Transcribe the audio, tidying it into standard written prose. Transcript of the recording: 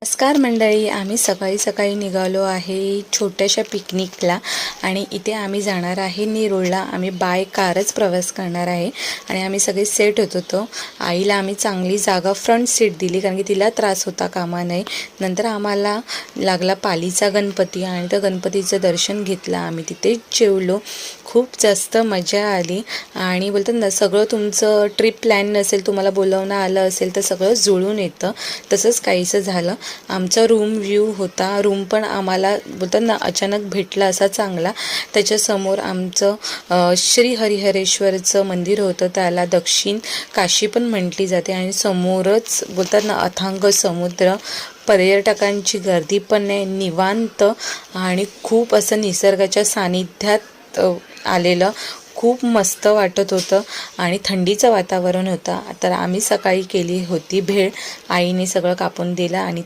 नमस्कार मंडळी, आम्ही सकाळी सकाळी निघालो आहे छोट्याशा पिकनिकला आणि इथे आम्ही जाणार आहे नेरूळला। आम्ही बाय कारच प्रवास करणार आहे आणि आम्ही सगळे सेट होत होतो। आईला आम्ही चांगली जागा फ्रंट सीट दिली कारण की तिला त्रास होता कामा नये। नंतर आम्हाला लागला पालीचा गणपती आणि त्या गणपतीचं दर्शन घेतलं। आम्ही तिथे जेवलो, खूप जास्त मजा आली आणि बोलतात ना सगळं तुमचं ट्रिप प्लॅन नसेल, तुम्हाला बोलवणं आलं असेल तर सगळं जुळून येतं। तसंच काहीसं झालं। आमचा रूम व्ह्यू होता, रूम पण आम्हाला बोलतात ना अचानक भेटला असा चांगला। त्याच्यासमोर आमचं श्री हरिहरेश्वरचं मंदिर होतं, त्याला दक्षिण काशी पण म्हटली जाते आणि समोरच बोलतात ना अथांग समुद्र। पर्यटकांची गर्दी पण नाही, निवांत आणि खूप असं निसर्गाच्या सानिध्यात आलेलं खूप मस्त वाटत होतं आणि थंडीचं वातावरण होतं। तर आम्ही सकाळी केली होती भेळ, आईने सगळं कापून दिलं आणि